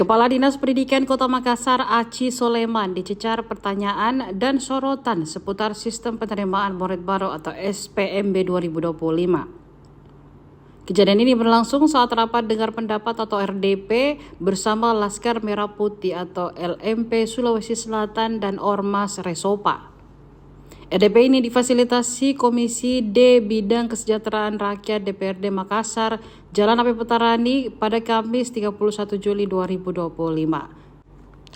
Kepala Dinas Pendidikan Kota Makassar Aci Soleman dicecar pertanyaan dan sorotan seputar sistem penerimaan murid baru atau SPMB 2025. Kejadian ini berlangsung saat rapat dengar pendapat atau RDP bersama Laskar Merah Putih atau LMP Sulawesi Selatan dan Ormas Resopa. RDP ini difasilitasi Komisi D Bidang Kesejahteraan Rakyat DPRD Makassar, Jalan AP Petarani pada Kamis 31 Juli 2025.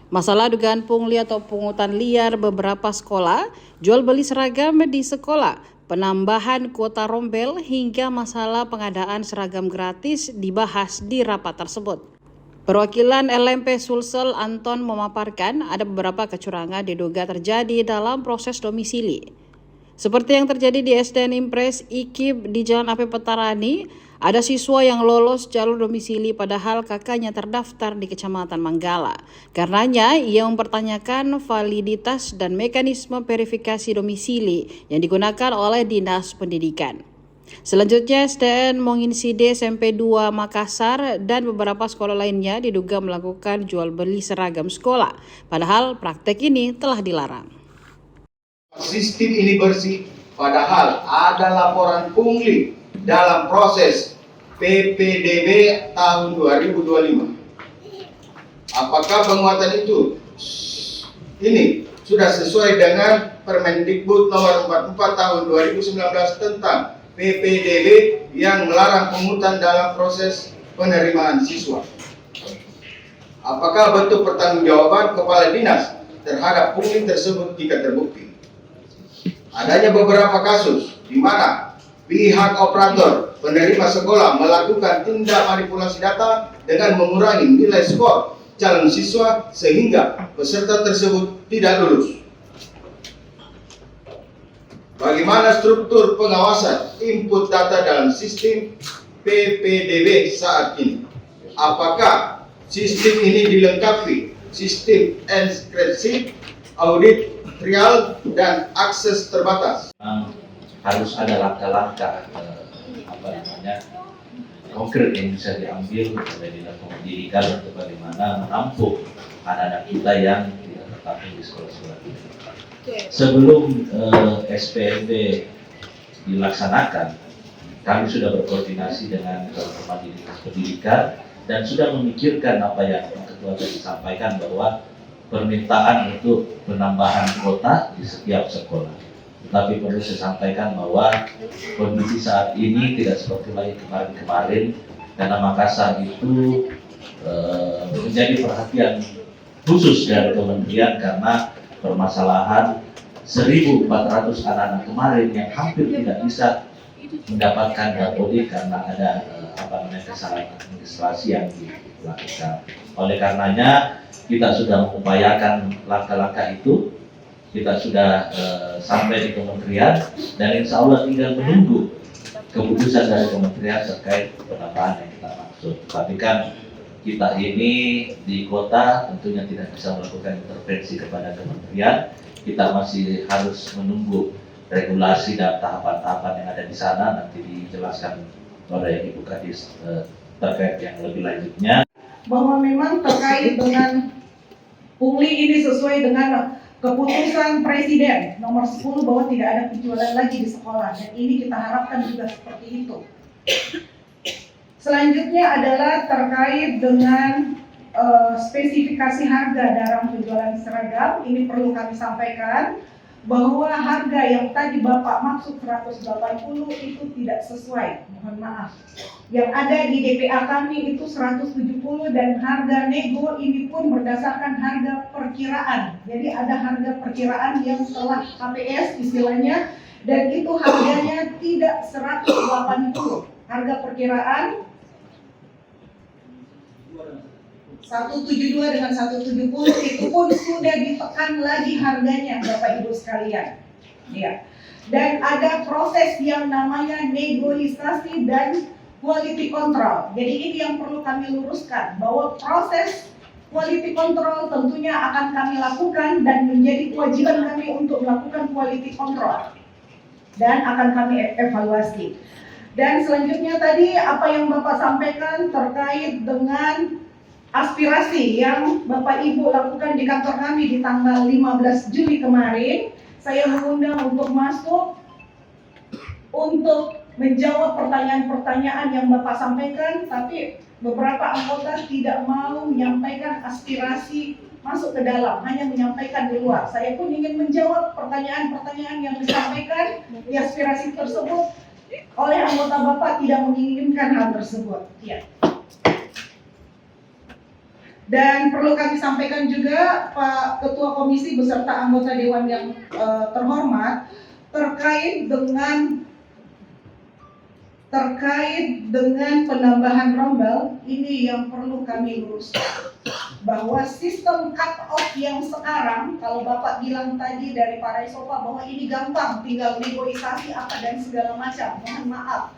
Masalah dugaan pungli atau pungutan liar beberapa sekolah, jual beli seragam di sekolah, penambahan kuota rombel hingga masalah pengadaan seragam gratis dibahas di rapat tersebut. Perwakilan LMP Sulsel Anton memaparkan ada beberapa kecurangan diduga terjadi dalam proses domisili. Seperti yang terjadi di SDN Impres IKIP di Jalan AP Petarani, ada siswa yang lolos jalur domisili padahal kakaknya terdaftar di Kecamatan Manggala. Karenanya, ia mempertanyakan validitas dan mekanisme verifikasi domisili yang digunakan oleh Dinas Pendidikan. Selanjutnya, SDN Monginside SMP 2 Makassar dan beberapa sekolah lainnya diduga melakukan jual beli seragam sekolah, padahal praktek ini telah dilarang. Sistem ini bersih, padahal ada laporan pungli dalam proses PPDB tahun 2025. Apakah penguatan itu ini sudah sesuai dengan Permendikbud nomor 44 tahun 2019 tentang PPDB yang melarang pungutan dalam proses penerimaan siswa? Apakah bentuk pertanggungjawaban kepala dinas terhadap pungli tersebut jika terbukti? Adanya beberapa kasus di mana pihak operator penerima sekolah melakukan tindak manipulasi data dengan mengurangi nilai skor calon siswa sehingga peserta tersebut tidak lulus. Bagaimana struktur pengawasan input data dalam sistem PPDB saat ini? Apakah sistem ini dilengkapi sistem enkripsi, audit, trial, dan akses terbatas? Harus ada langkah-langkah konkret yang bisa diambil oleh Dinas Pendidikan untuk bagaimana menampung anak-anak kita yang tidak tertampung di sekolah-sekolah kita. Sebelum SPMB dilaksanakan, kami sudah berkoordinasi dengan teman-teman di Dinas Pendidikan dan sudah memikirkan apa yang Ketua tadi sampaikan bahwa permintaan untuk penambahan kuota di setiap sekolah. Tetapi perlu saya sampaikan bahwa kondisi saat ini tidak seperti lagi kemarin-kemarin, karena Makassar itu menjadi perhatian khusus dari kementerian karena permasalahan 1.400 anak-anak kemarin yang hampir tidak bisa mendapatkan dapodik karena ada kesalahan administrasi yang dilakukan. Oleh karenanya kita sudah mengupayakan langkah-langkah itu, kita sudah sampai di kementerian dan insya Allah tinggal menunggu keputusan dari kementerian terkait penambahan yang kita maksud. Tapi kan kita ini di kota tentunya tidak bisa melakukan intervensi kepada kementerian. Kita masih harus menunggu regulasi dan tahapan-tahapan yang ada di sana, nanti dijelaskan oleh Ibu Kadis terkait yang lebih lanjutnya. Bahwa memang terkait dengan pungli ini sesuai dengan keputusan Presiden nomor 10 bahwa tidak ada penjualan lagi di sekolah, dan ini kita harapkan juga seperti itu. Selanjutnya adalah terkait dengan spesifikasi harga dalam penjualan seragam. Ini perlu kami sampaikan bahwa harga yang tadi Bapak maksud 180 itu tidak sesuai, mohon maaf. Yang ada di DPA kami itu 170 dan harga nego ini pun berdasarkan harga perkiraan. Jadi ada harga perkiraan yang telah HPS istilahnya, dan itu harganya tidak 180. Harga perkiraan 172 dengan 170 itu pun sudah ditekan lagi harganya, Bapak Ibu sekalian. Ya. Dan ada proses yang namanya negosiasi dan quality control. Jadi ini yang perlu kami luruskan, bahwa proses quality control tentunya akan kami lakukan dan menjadi kewajiban kami untuk melakukan quality control dan akan kami evaluasi. Dan selanjutnya tadi apa yang Bapak sampaikan terkait dengan aspirasi yang Bapak Ibu lakukan di kantor kami di tanggal 15 Juli kemarin, saya mengundang untuk masuk untuk menjawab pertanyaan-pertanyaan yang Bapak sampaikan, tapi beberapa anggota tidak mau menyampaikan aspirasi masuk ke dalam, hanya menyampaikan di luar. Saya pun ingin menjawab pertanyaan-pertanyaan yang disampaikan di aspirasi tersebut oleh anggota Bapak tidak menginginkan hal tersebut. Ya. Dan perlu kami sampaikan juga Pak Ketua Komisi beserta anggota Dewan yang terhormat terkait dengan penambahan rombel, ini yang perlu kami luruskan. Bahwa sistem cut off yang sekarang, kalau Bapak bilang tadi dari Pak Resopa bahwa ini gampang, tinggal negosiasi apa dan segala macam, mohon maaf.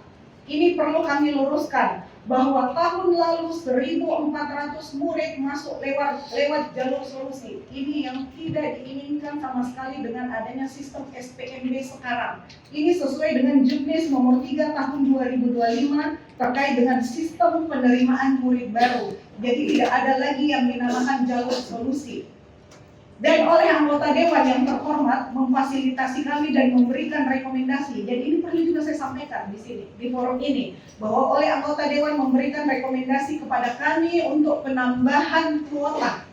Ini perlu kami luruskan bahwa tahun lalu 1.400 murid masuk lewat jalur solusi. Ini yang tidak diinginkan sama sekali dengan adanya sistem SPMB sekarang. Ini sesuai dengan Juknis nomor 3 tahun 2025 terkait dengan sistem penerimaan murid baru. Jadi tidak ada lagi yang dinamakan jalur solusi. Dan oleh anggota Dewan yang terhormat memfasilitasi kami dan memberikan rekomendasi. Jadi ini perlu juga saya sampaikan di sini, di forum ini, bahwa oleh anggota Dewan memberikan rekomendasi kepada kami untuk penambahan kuota.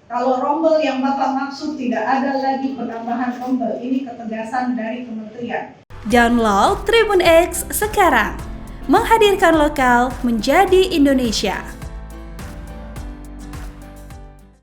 Kalau rombel yang Bapak maksud tidak ada lagi penambahan rombel, ini ketegasan dari kementerian. Download Tribun X sekarang, menghadirkan lokal menjadi Indonesia.